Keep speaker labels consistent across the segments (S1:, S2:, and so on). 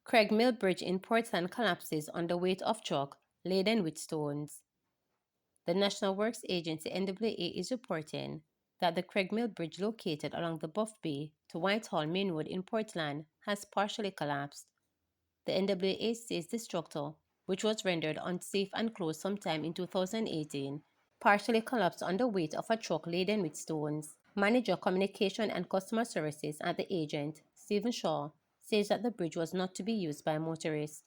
S1: Craig Mill Bridge in Portland collapses under weight of truck laden with stones. The National Works Agency NWA is reporting that the Craig Mill Bridge located along the Buff Bay to Whitehall Main Road in Portland has partially collapsed. The NWA says the structure, which was rendered unsafe and closed sometime in 2018, partially collapsed under weight of a truck laden with stones. Manager Communication and Customer Services at the agent, Stephen Shaw, says that the bridge was not to be used by motorists.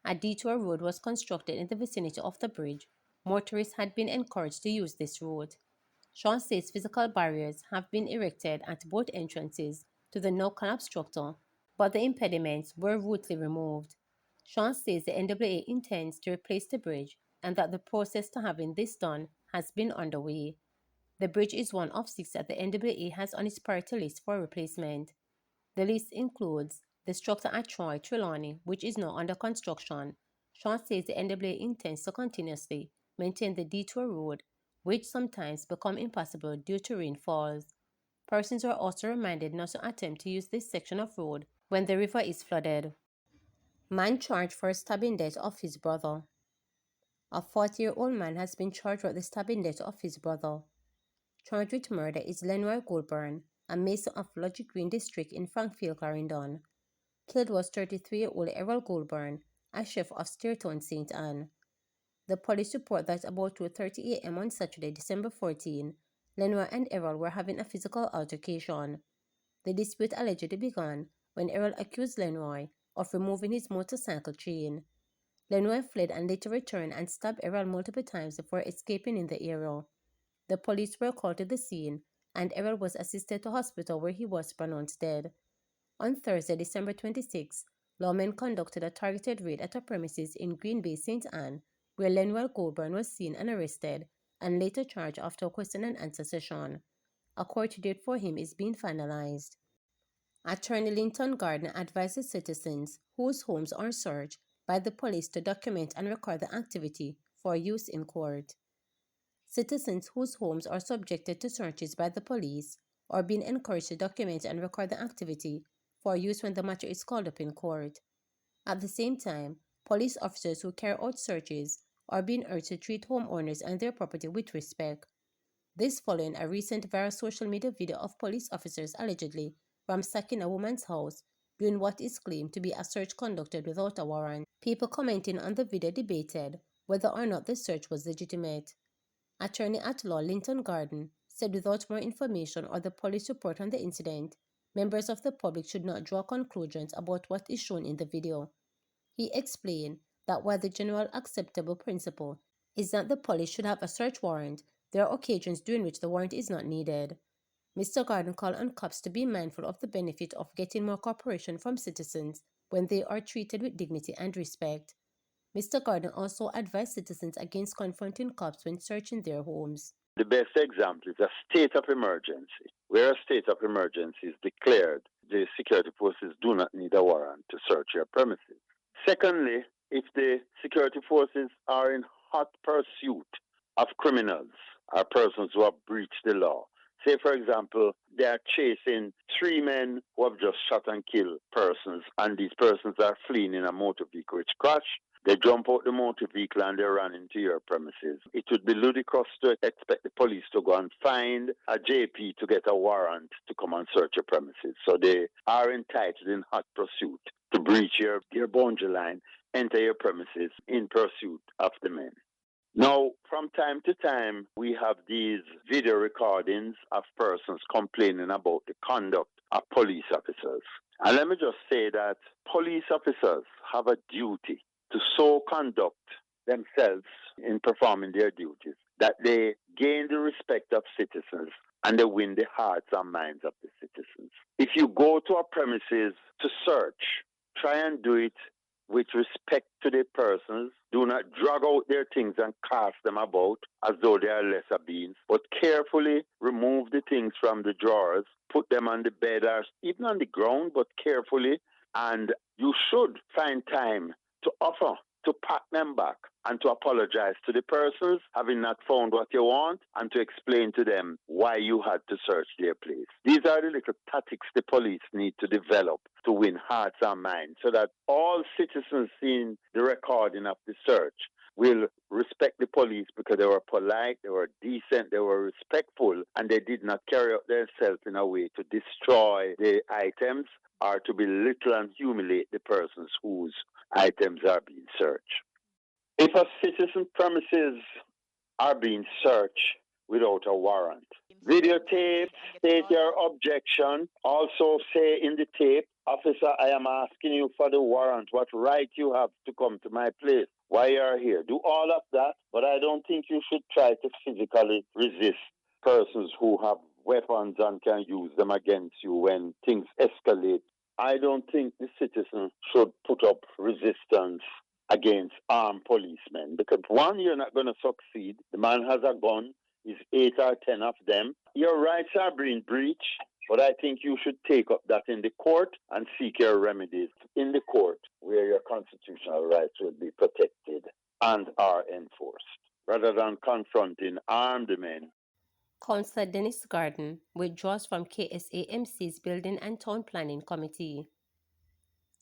S1: A detour road was constructed in the vicinity of the bridge. Motorists had been encouraged to use this road. Shaw says physical barriers have been erected at both entrances to the now collapsed structure, but the impediments were rudely removed. Shaw says the NWA intends to replace the bridge and that the process to having this done has been underway. The bridge is one of 6 that the NWA has on its priority list for replacement. The list includes the structure at Troy Trelawney, which is now under construction. Shaw says the NWA intends to continuously maintain the detour road, which sometimes become impossible due to rainfalls. Persons are also reminded not to attempt to use this section of road when the river is flooded. Man charged for stabbing death of his brother. A 40-year-old man has been charged with the stabbing death of his brother. Charged with murder is Lenroy Goldburn, a mason of Logic Green District in Frankfield, Clarendon. Killed was 33-year-old Errol Goldburn, a chef of Stairtown St. Anne. The police report that about 2:30 a.m. on Saturday, December 14, Lenroy and Errol were having a physical altercation. The dispute allegedly began when Errol accused Lenroy of removing his motorcycle chain. Lenroy fled and later returned and stabbed Errol multiple times before escaping in the area. The police were called to the scene, and Errol was assisted to hospital where he was pronounced dead. On Thursday, December 26, lawmen conducted a targeted raid at a premises in Green Bay, St. Anne, where Lenroy Goldburn was seen and arrested and later charged after a question and answer session. A court date for him is being finalized. Attorney Linton Gardner advises citizens whose homes are searched by the police to document and record the activity for use in court. Citizens whose homes are subjected to searches by the police are being encouraged to document and record the activity for use when the matter is called up in court. At the same time, police officers who carry out searches are being urged to treat homeowners and their property with respect. This following a recent viral social media video of police officers allegedly ransacking a woman's house during what is claimed to be a search conducted without a warrant. People commenting on the video debated whether or not the search was legitimate. Attorney at law Linton Garden said without more information or the police report on the incident, members of the public should not draw conclusions about what is shown in the video. He explained that while the general acceptable principle is that the police should have a search warrant, there are occasions during which the warrant is not needed. Mr. Garden called on cops to be mindful of the benefit of getting more cooperation from citizens when they are treated with dignity and respect. Mr. Garden also advised citizens against confronting cops when searching their homes.
S2: The best example is a state of emergency. Where a state of emergency is declared, the security forces do not need a warrant to search your premises. Secondly, if the security forces are in hot pursuit of criminals or persons who have breached the law, say, for example, they are chasing 3 men who have just shot and killed persons, and these persons are fleeing in a motor vehicle which crashed. They jump out the motor vehicle and they run into your premises. It would be ludicrous to expect the police to go and find a JP to get a warrant to come and search your premises. So they are entitled in hot pursuit to breach your boundary line, enter your premises in pursuit of the men. Now, from time to time, we have these video recordings of persons complaining about the conduct of police officers. And let me just say that police officers have a duty to so conduct themselves in performing their duties that they gain the respect of citizens and they win the hearts and minds of the citizens. If you go to a premises to search, try and do it with respect to the persons. Do not drag out their things and cast them about as though they are lesser beings, but carefully remove the things from the drawers, put them on the bed or even on the ground, but carefully. And you should find time to offer to pack them back and to apologize to the persons having not found what you want and to explain to them why you had to search their place. These are the little tactics the police need to develop to win hearts and minds so that all citizens seeing the recording of the search will respect the police because they were polite, they were decent, they were respectful, and they did not carry out themselves in a way to destroy the items or to belittle and humiliate the persons whose items are being searched. If a citizen premises are being searched without a warrant, videotape, state your objection. Also say in the tape, officer, I am asking you for the warrant. What right you have to come to my place? Why you are here? Do all of that, but I don't think you should try to physically resist persons who have weapons and can use them against you when things escalate. I don't think the citizen should put up resistance against armed policemen because one, you're not going to succeed. The man has a gun. Is 8 or 10 of them. Your rights are being breached, but I think you should take up that in the court and seek your remedies in the court where your constitutional rights will be protected and are enforced, rather than confronting armed men.
S1: Councillor Dennis Garden withdraws from KSAMC's Building and Town Planning Committee.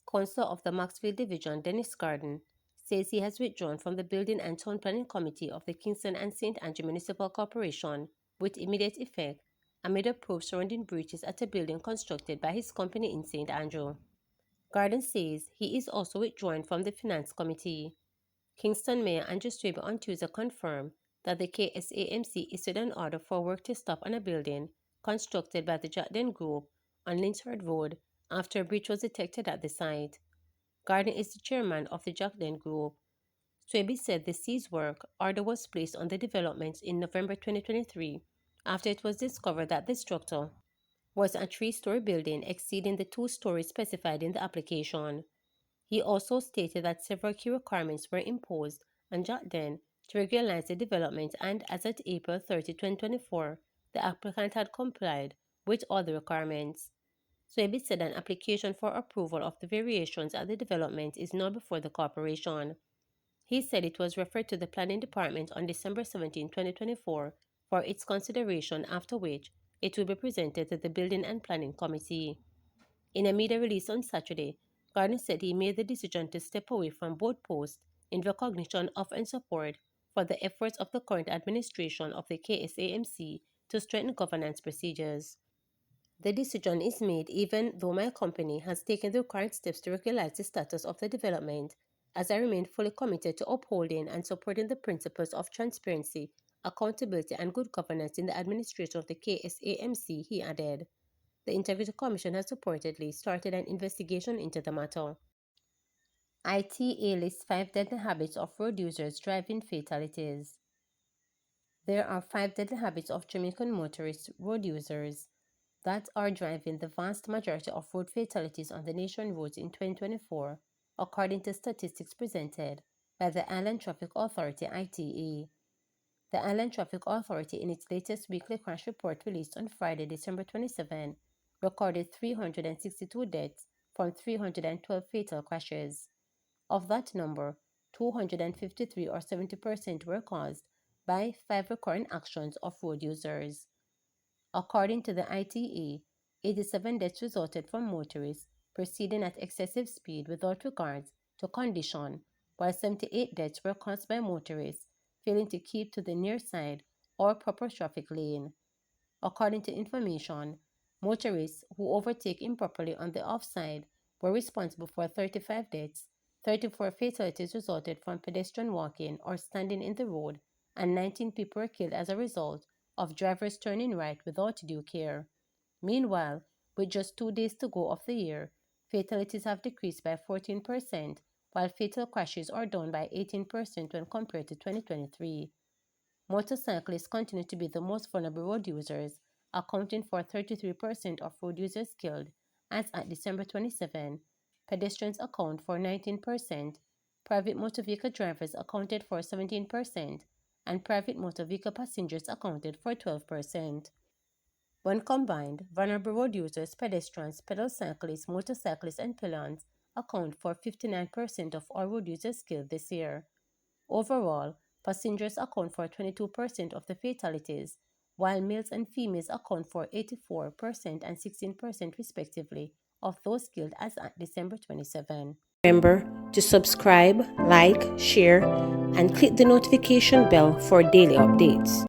S1: Councillor of the Maxfield Division, Dennis Garden, says he has withdrawn from the Building and Town Planning Committee of the Kingston and St. Andrew Municipal Corporation with immediate effect amid a probe surrounding breaches at a building constructed by his company in St. Andrew. Garden says he is also withdrawing from the Finance Committee. Kingston Mayor Andrew Swaby on Tuesday confirmed that the KSAMC issued an order for work to stop on a building constructed by the Jackden Group on Lynsford Road after a breach was detected at the site. Garden is the chairman of the Jackden Group. Swaby said the seized work order was placed on the development in November 2023 after it was discovered that the structure was a 3-story building exceeding the 2 stories specified in the application. He also stated that several key requirements were imposed on Jackden to regularize the development and as at April 30, 2024, the applicant had complied with all the requirements. Swaby said an application for approval of the variations at the development is now before the corporation. He said it was referred to the Planning Department on December 17, 2024 for its consideration, after which it will be presented to the Building and Planning Committee. In a media release on Saturday, Garden said he made the decision to step away from both posts in recognition of and support for the efforts of the current administration of the KSAMC to strengthen governance procedures. The decision is made even though my company has taken the required steps to regularize the status of the development, as I remain fully committed to upholding and supporting the principles of transparency, accountability, and good governance in the administration of the KSAMC, he added. The Integrity Commission has reportedly started an investigation into the matter. ITA lists 5 deadly habits of road users driving fatalities. There are 5 deadly habits of Jamaican motorist road users that are driving the vast majority of road fatalities on the nation's roads in 2024, according to statistics presented by the Island Traffic Authority (ITA). The Island Traffic Authority, in its latest weekly crash report released on Friday, December 27, recorded 362 deaths from 312 fatal crashes. Of that number, 253 or 70% were caused by 5 recurrent actions of road users. According to the ITA, 87 deaths resulted from motorists proceeding at excessive speed without regards to condition, while 78 deaths were caused by motorists failing to keep to the near side or proper traffic lane. According to information, motorists who overtake improperly on the offside were responsible for 35 deaths, 34 fatalities resulted from pedestrian walking or standing in the road, and 19 people were killed as a result of drivers turning right without due care. Meanwhile, with just 2 days to go of the year, fatalities have decreased by 14%, while fatal crashes are down by 18% when compared to 2023. Motorcyclists continue to be the most vulnerable road users, accounting for 33% of road users killed as at December 27. Pedestrians account for 19%, private motor vehicle drivers accounted for 17%, and private motor vehicle passengers accounted for 12%. When combined, vulnerable road users, pedestrians, pedal cyclists, motorcyclists, and peons account for 59% of all road users killed this year. Overall, passengers account for 22% of the fatalities, while males and females account for 84% and 16% respectively of those killed as at December 27. Remember to subscribe, like, share, and click the notification bell for daily updates.